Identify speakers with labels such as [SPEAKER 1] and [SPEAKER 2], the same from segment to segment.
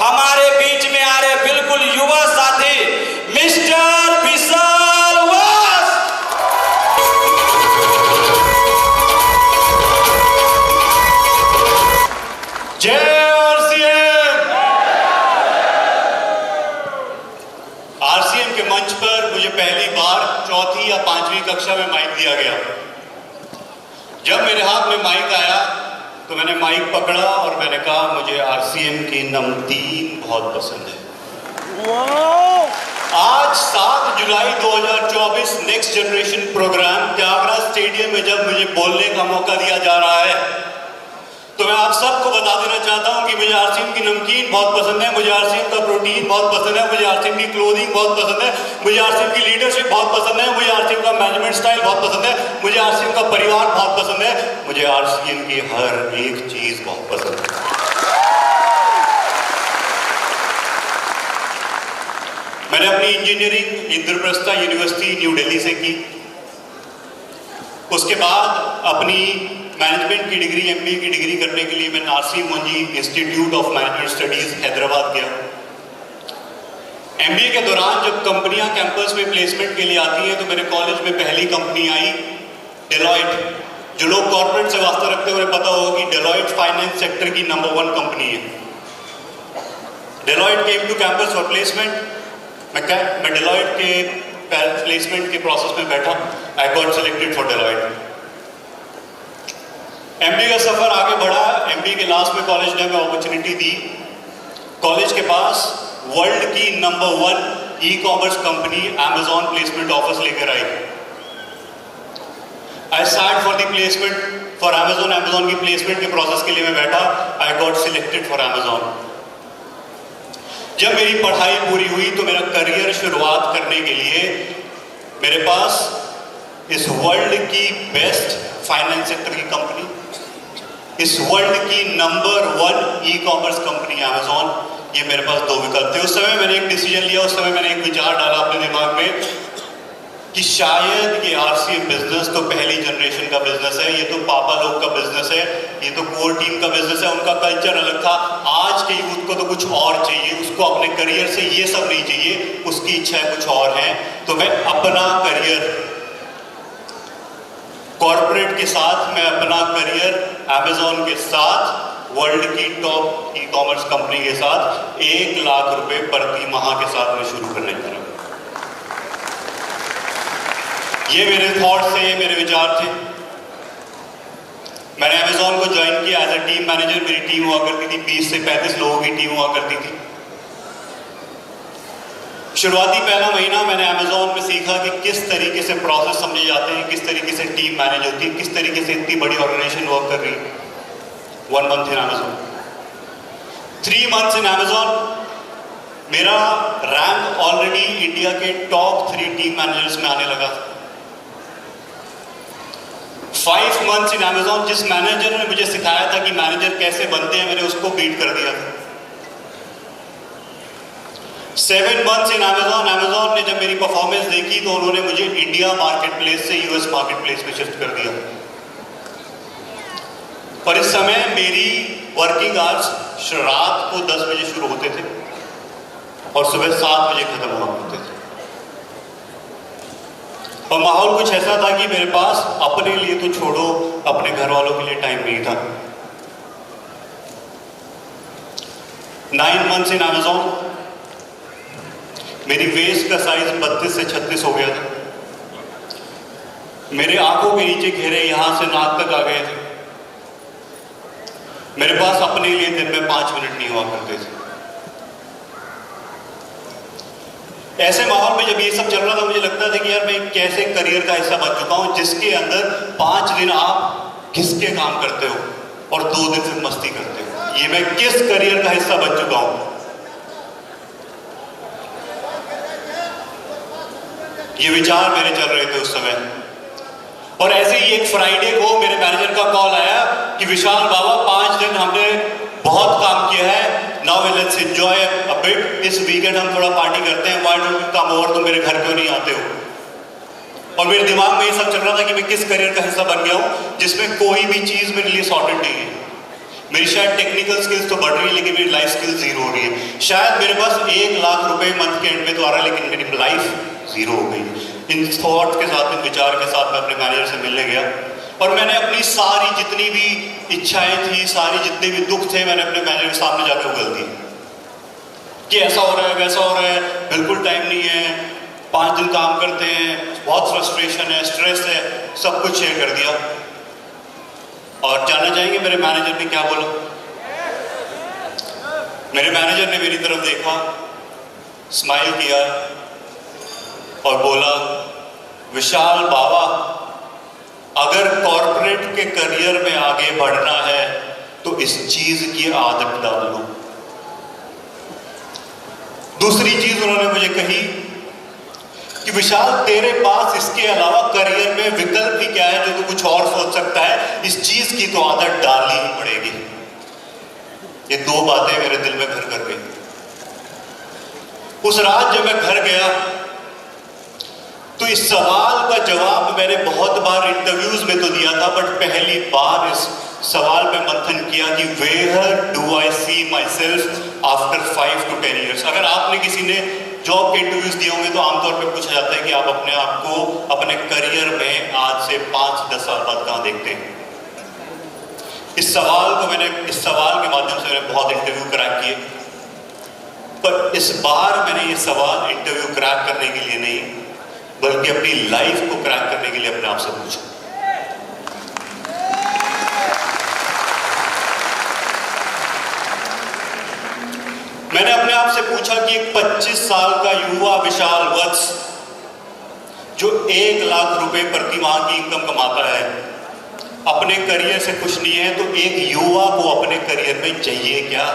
[SPEAKER 1] हमारे बीच में आ रहे बिल्कुल युवा साथी मिस्टर विशाल वास। जय आरसीएम के मंच पर मुझे पहली बार चौथी या पांचवी कक्षा में माइक दिया गया। जब मेरे हाथ में माइक आया तो मैंने माइक पकड़ा और मैंने कहा मुझे आरसीएम की नमकीन बहुत पसंद है। आज 7 जुलाई 2024 next generation program Thyagaraj stadium में जब मुझे बोलने का मौका दिया जा रहा है तो मैं आप सबको बता देना चाहता हूं कि मुझे आरसीएम की नमकीन बहुत पसंद है, मुझे आरसीएम का प्रोटीन बहुत पसंद है, मुझे आरसीएम की क्लोथिंग बहुत पसंद है, मुझे आरसीएम की लीडरशिप बहुत पसंद है, मुझे आरसीएम का मैनेजमेंट स्टाइल बहुत पसंद है, मुझे आरसीएम का परिवार बहुत पसंद है, मुझे आरसीएम की हर एक चीज बहुत पसंद है। मैंने अपनी engineering Indraprastha university new Delhi से की। उसके बाद अपनी मैनेजमेंट की डिग्री एमबीए की डिग्री करने के लिए मैं नारसी मुंजी institute of management studies Hyderabad गया। एमबीए के दौरान जब कंपनियां कैंपस में प्लेसमेंट के लिए आती हैं तो मेरे कॉलेज में पहली कंपनी आई डेलॉयट। जो लोग कॉर्पोरेट से वास्ता रखते हैं उन्हें पता होगा कि डेलॉयट फाइनेंस सेक्टर की नंबर 1 कंपनी है। Deloitte came to campus for placement. मैं डेलॉयट के प्लेसमेंट के प्रोसेस में बैठा। I got selected for Deloitte. MBA का सफर आगे बढ़ा। एमबीए के लास्ट में कॉलेज ने हमें अपॉर्चुनिटी दी। कॉलेज के पास वर्ल्ड की number 1 e commerce company Amazon placement offers लेकर आई। I start for the placement for Amazon. Amazon की प्लेसमेंट के प्रोसेस के लिए मैं बैठा। I got selected for Amazon. जब मेरी पढ़ाई पूरी हुई तो मेरा करियर शुरुआत करने के लिए मेरे पास इस वर्ल्ड की बेस्ट फाइनेंस सेक्टर की कंपनी, इस वर्ल्ड की number 1 e commerce company Amazon, ये मेरे पास 2 विकल्प थे। उस समय मैंने एक डिसीजन लिया। उस समय मैंने एक विचार डाला अपने दिमाग में कि शायद ये आरसीएम बिजनेस तो पहली जनरेशन का बिजनेस है, ये तो पापा लोग का बिजनेस है, ये तो कोर टीम का बिजनेस है, उनका कल्चर अलग था। आज के यूथ को तो कुछ और चाहिए, उसको अपने करियर से ये सब नहीं चाहिए, उसकी इच्छाएं कुछ और हैं। तो मैं अपना करियर कॉर्पोरेट के साथ, मैं अपना करियर अमेजॉन के साथ, वर्ल्ड की टॉप ई कॉमर्स कंपनी के साथ 1 लाख रुपए प्रति माह के साथ मैं शुरू करने जा रहा हूं। ये मेरे थॉट्स थे, ये मेरे विचार थे। मैंने अमेजॉन को ज्वाइन किया एज ए टीम मैनेजर। मेरी टीम हुआ करती थी 20 से 35 लोगों की टीम हुआ करती थी। शुरुआती पहला महीना मैंने अमेजॉन में सीखा कि किस तरीके से प्रोसेस समझे जाते हैं, किस तरीके से टीम मैनेज होती है, किस तरीके से इतनी बड़ी ऑर्गेनाइजेशन वर्क कर रही है। 1 month in Amazon, 3 months in Amazon. मेरा रैंक ऑलरेडी इंडिया के टॉप 3 टीम मैनेजर्स में आने लगा। 5 मंथ्स इन अमेजॉन, जिस मैनेजर ने मुझे सिखाया था कि मैनेजर कैसे बनते हैं, मैंने उसको बीट कर दिया था। 7 मंथ्स इन अमेजॉन। अमेजॉन ने जब मेरी परफॉर्मेंस देखी तो उन्होंने मुझे इंडिया मार्केट प्लेस से यूएस मार्केट प्लेस में शिफ्ट कर दिया। और इस समय मेरी वर्किंग आवर्स रात को 10 बजे शुरू होते थे और सुबह 7 बजे खत्म हुआ करते थे। और माहौल कुछ ऐसा था कि मेरे पास अपने लिए तो छोड़ो, अपने घर वालों के लिए टाइम नहीं था। 9 मंथ्स इन अमेजॉन। मेरी वेस्ट का साइज 32 से 36 हो गया था। मेरे आंखों के नीचे घेरे यहां से नाक तक आ गए थे। मेरे पास अपने लिए दिन में 5 मिनट नहीं हुआ करते थे। ऐसे माहौल में जब ये सब चल रहा था मुझे लगता था कि यार मैं कैसे करियर का हिस्सा बन चुका हूं जिसके अंदर 5 दिन आप घिसके काम करते हो और 2 दिन फिर मस्ती करते हो। ये मैं किस करियर का हिस्सा बन चुका हूं? ये विचार मेरे चल रहे थे उस समय। और ऐसे ही एक फ्राइडे को मेरे मैनेजर का कॉल आया कि विशाल बाबा 5 दिन हमने बहुत काम किया है, now let's enjoy a bit. इस वीकेंड हम थोड़ा पार्टी करते हैं, why don't you come over? तुम मेरे घर क्यों नहीं आते हो? और मेरे दिमाग में ये सब चल रहा था कि मैं किस करियर का हिस्सा बन गया हूं जिसमें कोई भी चीज मेरे लिए सॉर्टेड नहीं है। मेरी शायद टेक्निकल स्किल्स तो बढ़ रही है लेकिन मेरी लाइफ स्किल जीरो हो रही है। शायद मेरे पास 1 लाख रुपए मंथ के एंड में तो आ रहा है लेकिन मेरी लाइफ जीरो हो गई। इन थॉट के साथ, इन विचार के साथ मैं अपने मैनेजर से मिलने गया और मैंने अपनी सारी जितनी भी इच्छाएं थी, सारी जितने भी दुख थे, मैंने अपने मैनेजर के सामने जाकर उगल दी कि ऐसा हो रहा है, वैसा हो रहा है, बिल्कुल टाइम नहीं है, 5 दिन काम करते हैं, बहुत फ्रस्ट्रेशन है, स्ट्रेस है, सब कुछ शेयर कर दिया। और जानना चाहेंगे मेरे मैनेजर ने क्या बोला? मेरे मैनेजर ने मेरी तरफ देखा, स्माइल किया और बोला, विशाल बाबा, अगर कॉर्पोरेट के करियर में आगे बढ़ना है तो इस चीज की आदत डाल लो। दूसरी चीज उन्होंने मुझे कही कि विशाल, तेरे पास इसके अलावा करियर में विकल्प भी क्या है जो तू कुछ और सोच सकता है, इस चीज की तो आदत डालनी ही पड़ेगी। ये 2 बातें मेरे दिल में घर कर गई। उस रात जब मैं घर गया तो इस सवाल का जवाब मैंने बहुत बार इंटरव्यूज में तो दिया था, बट पहली बार इस सवाल पे मंथन किया कि where do I see myself after 5 to 10 years। अगर आपने किसी ने जॉब के इंटरव्यूज दिए होंगे तो आमतौर पे पूछा जाता है कि आप अपने आप को अपने करियर में आज से 5-10 साल बाद कहां देखते हैं। इस सवाल के माध्यम से मैंने बहुत इंटरव्यू क्रैक किए, पर इस बार मैंने ये सवाल इंटरव्यू क्रैक करने के लिए नहीं बल्कि अपनी लाइफ को क्रैक करने के लिए अपने आप से पूछा। मैंने अपने आप से पूछा कि एक 25 साल का युवा विशाल वत्स जो 1 लाख रुपए प्रति माह की इनकम कमाता है, अपने करियर से खुश नहीं है, तो एक युवा को अपने करियर में चाहिए क्या?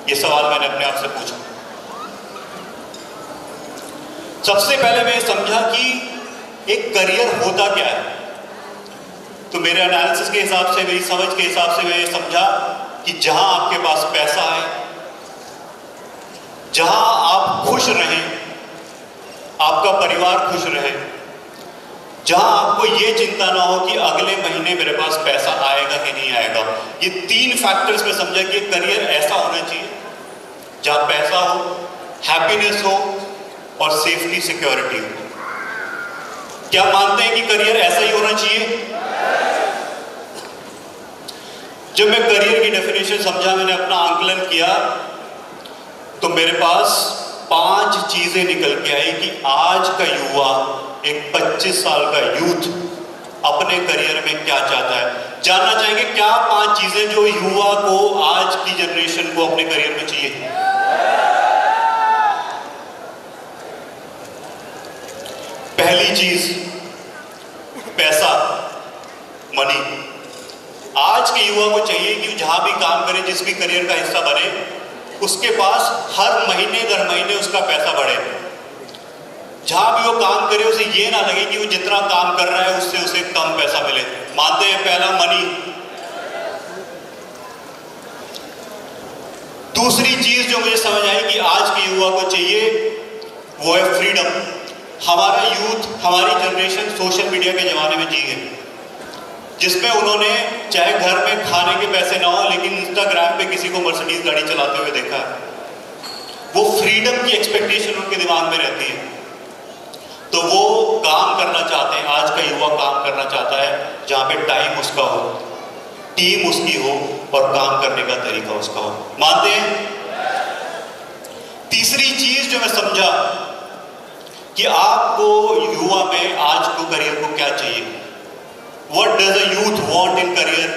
[SPEAKER 1] ये सवाल मैंने अपने आप से पूछा। सबसे पहले मैं समझा कि एक करियर होता क्या है। तो मेरे एनालिसिस के हिसाब से, मेरी समझ के हिसाब से मैं ये समझा कि जहां आपके पास पैसा है, जहां आप खुश रहें, आपका परिवार खुश रहे, जहां आपको ये चिंता ना हो कि अगले महीने मेरे पास पैसा आएगा कि नहीं आएगा। ये 3 फैक्टर्स में समझा कि करियर ऐसा होना चाहिए जहां पैसा हो, हैप्पीनेस हो और सेफ्टी सिक्योरिटी हो। क्या मानते हैं कि करियर ऐसा ही होना चाहिए? जब मैं करियर की डेफिनेशन समझा, मैंने अपना आंकलन किया, तो मेरे पास 5 चीजें निकल के आई कि आज का युवा, एक 25 साल का यूथ अपने करियर में क्या चाहता है। जानना चाहेंगे क्या 5 चीजें जो युवा को, आज की जनरेशन को अपने करियर में चाहिए? पहली चीज, पैसा, मनी। आज के युवा को चाहिए कि जहां भी काम करे, जिस भी करियर का हिस्सा बने, उसके पास हर महीने दर महीने उसका पैसा बढ़े। जहां भी वो काम करे उसे ये ना लगे कि वो जितना काम कर रहा है उससे उसे कम पैसा मिले। मानते हैं पहला मनी। दूसरी चीज जो मुझे समझ आई कि आज के युवा को चाहिए वो है फ्रीडम। हमारा यूथ, हमारी जनरेशन सोशल मीडिया के जमाने में जी है, जिसमें उन्होंने चाहे घर में खाने के पैसे ना हो लेकिन इंस्टाग्राम पे किसी को मर्सिडीज गाड़ी चलाते हुए देखा है। वो फ्रीडम की एक्सपेक्टेशन उनके दिमाग में रहती है, तो वो काम करना चाहते हैं। आज का युवा काम करना चाहता है जहां पे टाइम उसका हो, टीम उसकी हो और काम करने का तरीका उसका हो। मानते हैं? तीसरी चीज जो मैं समझा कि आपको युवा में आज को करियर को क्या चाहिए, what does a youth want in career.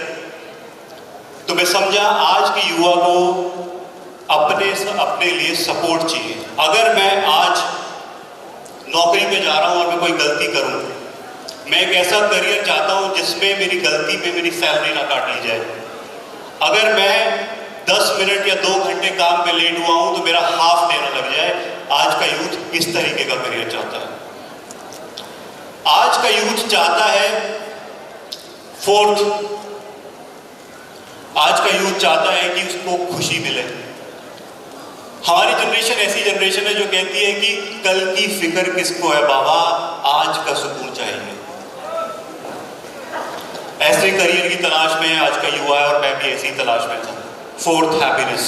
[SPEAKER 1] तो मैं समझा आज के युवा को अपने लिए सपोर्ट चाहिए। अगर मैं आज नौकरी पे जा रहा हूं और मैं कोई गलती करूं, मैं एक ऐसा करियर चाहता हूं जिसमें मेरी गलती पे मेरी सैलरी ना काट ली जाए। अगर मैं 10 मिनट या 2 घंटे काम पे लेट हुआ हूं तो मेरा हाफ देना लग जाए। आज का यूथ इस तरीके का करियर चाहता है। आज का यूथ चाहता है, फोर्थ, आज का यूथ चाहता है कि उसको खुशी मिले। हमारी जनरेशन ऐसी जनरेशन है जो कहती है कि कल की फिक्र किसको है बाबा, आज का सुकून चाहिए। ऐसे करियर की तलाश में आज का युवा है और मैं भी ऐसी तलाश में था। Fourth, happiness.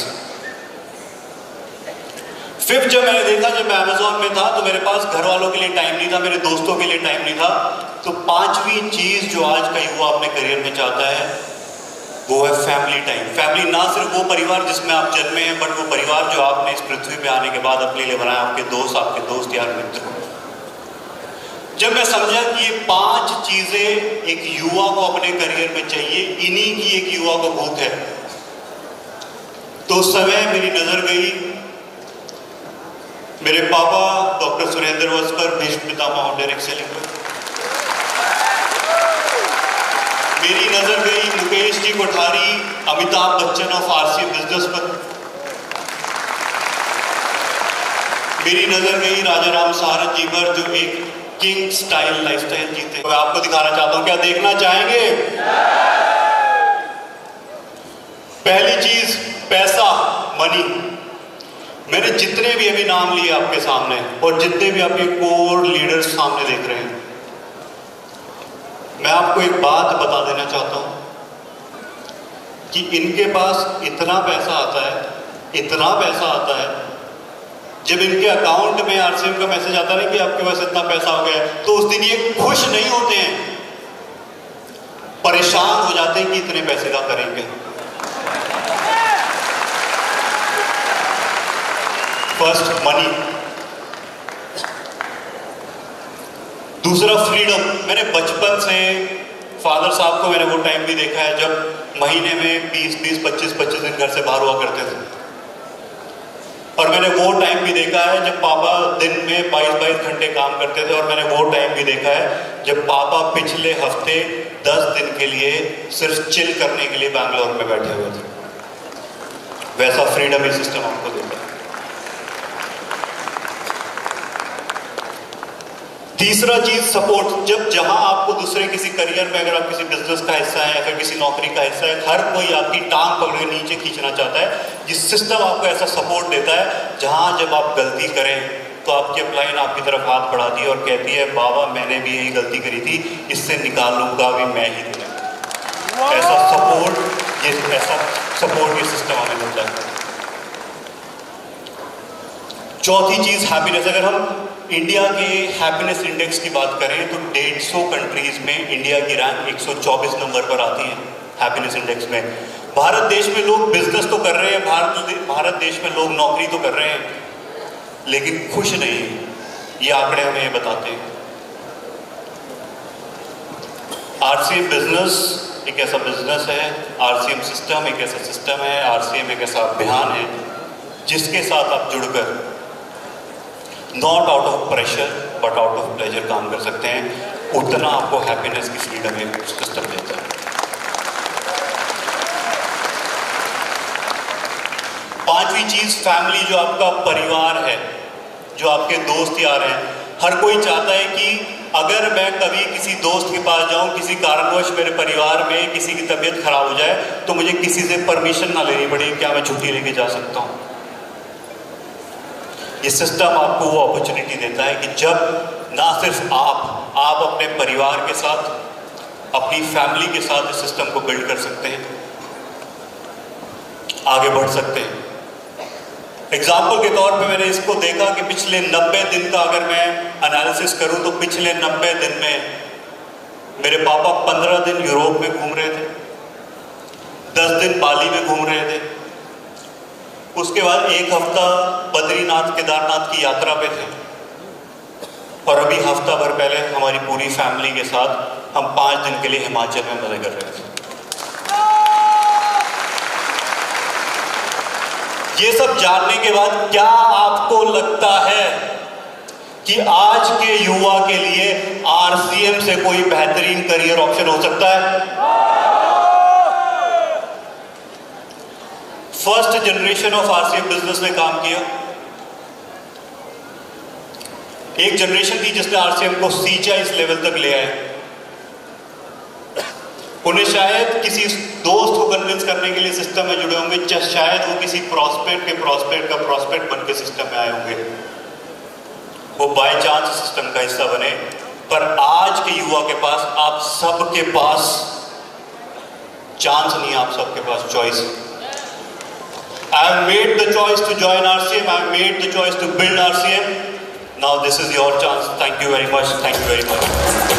[SPEAKER 1] फिफ्थ, जब मैंने देखा, जब मैं अमेजोन में था तो मेरे पास घर वालों के लिए टाइम नहीं था, मेरे दोस्तों के लिए टाइम नहीं था। तो पांचवी चीज जो आज का युवा अपने करियर में चाहता है वो है फैमिली टाइम। फैमिली, ना सिर्फ वो परिवार जिसमें आप जन्मे हैं, बट वो परिवार जो आपने इस पृथ्वी पे आने के बाद अपने लिए बनाया, आपके दोस्त यार, मित्र। जब मैं समझा कि ये 5 चीजें एक युवा को अपने करियर में चाहिए, इन्हीं की एक युवा को भूख है, तो उस समय मेरी नजर गई मेरे पापा doctor Surendra Vaskar, Bhishma Pitamah of direct selling पर। मेरी नजर गई Mukesh ji Kothari, Amitabh Bachchan of RCM business पर। मेरी नजर गई राजा राम सहारन जी पर, जो एक किंग स्टाइल लाइफस्टाइल जीते। मैं आपको दिखाना चाहता हूं, क्या देखना चाहेंगे? पहली चीज, पैसा, मनी। मैंने जितने भी अभी नाम लिए आपके सामने और जितने भी आपके कोर लीडर्स सामने देख रहे हैं, मैं आपको एक बात बता देना चाहता हूं कि इनके पास इतना पैसा आता है, जब इनके अकाउंट में आरसीएम का मैसेज आता है कि आपके पास इतना पैसा हो गया, तो उस दिन ये खुश नहीं होते हैं, परेशान हो जाते हैं कि इतने पैसे का करेंगे। First, money. दूसरा, फ्रीडम। मैंने बचपन से फादर साहब को मैंने वो टाइम भी देखा है जब महीने में 20-20, 25-25 दिन घर से बाहर हुआ करते थे, और मैंने वो टाइम भी देखा है जब पापा दिन में 22-22 घंटे काम करते थे, और मैंने वो टाइम भी देखा है जब पापा पिछले हफ्ते 10 दिन के लिए सिर्फ चिल करने के लिए बैंगलोर में बैठे हुए थे। वैसा फ्रीडम ही सिस्टम आपको देता है। तीसरा चीज, सपोर्ट। जब जहां आपको दूसरे किसी करियर में, अगर आप किसी बिजनेस का हिस्सा है या फिर किसी नौकरी का हिस्सा है, हर कोई आपकी टांग पकड़ के नीचे खींचना चाहता है। ये सिस्टम आपको ऐसा सपोर्ट देता है जहां जब आप गलती करें तो आपकी अपलाइन आपकी तरफ हाथ बढ़ाती है और कहती है, बाबा मैंने भी यही गलती करी थी, इससे निकालूंगा भी मैं ही तुम्हें। ऐसा सपोर्ट ये सिस्टम हमें मिलता है। चौथी चीज, हैप्पीनेस। अगर हम इंडिया के हैप्पीनेस इंडेक्स की बात करें तो 150 कंट्रीज में इंडिया की रैंक 124 नंबर पर आती है हैप्पीनेस इंडेक्स में। भारत देश में लोग बिजनेस तो कर रहे हैं, भारत देश में लोग नौकरी तो कर रहे हैं, लेकिन खुश नहीं है। ये आंकड़े हमें ये बताते हैं। आरसीएम बिजनेस एक ऐसा बिजनेस है, आरसीएम सिस्टम एक ऐसा सिस्टम है, आरसीएम एक ऐसा अभियान है जिसके साथ आप जुड़कर not out of pressure but out of pleasure काम कर सकते हैं। उतना आपको हैप्पीनेस की फ्रीडम एक सिस्टम देता है। पांचवी चीज, फैमिली। जो आपका परिवार है, जो आपके दोस्त यार हैं, हर कोई चाहता है कि अगर मैं कभी किसी दोस्त के पास जाऊं, किसी कारणवश मेरे परिवार में किसी की तबीयत खराब हो जाए, तो मुझे किसी से परमिशन ना लेनी पड़े, क्या मैं छुट्टी लेके जा सकता हूं। ये सिस्टम आपको वो अपॉर्चुनिटी देता है कि जब ना सिर्फ आप अपने परिवार के साथ, अपनी फैमिली के साथ इस सिस्टम को बिल्ड कर सकते हैं, आगे बढ़ सकते हैं। एग्जाम्पल के तौर पे मैंने इसको देखा कि पिछले 90 दिन का अगर मैं एनालिसिस करूं तो पिछले 90 दिन में मेरे पापा 15 दिन यूरोप में घूम रहे थे, 10 दिन बाली में घूम रहे थे, उसके बाद 1 हफ्ता बद्रीनाथ केदारनाथ की यात्रा पे थे, और अभी हफ्ता भर पहले हमारी पूरी फैमिली के साथ हम 5 दिन के लिए हिमाचल में मजे कर रहे थे। ये सब जानने के बाद क्या आपको लगता है कि आज के युवा के लिए आरसीएम से कोई बेहतरीन करियर ऑप्शन हो सकता है? First generation of RCM business में काम किया। एक जनरेशन थी जिसने आरसीएम को सींचा, इस लेवल तक ले आए। उन्हें शायद किसी दोस्त को कन्विंस करने के लिए सिस्टम में जुड़े होंगे, शायद वो किसी प्रॉस्पेक्ट बन के सिस्टम में आए होंगे, वो बाय चांस सिस्टम का हिस्सा बने। पर आज के युवा के पास, आप सबके पास चांस नहीं है आप सबके पास, choice. I have made the choice to join RCM. I have made the choice to build RCM. Now this is your chance. Thank you very much. Thank you very much.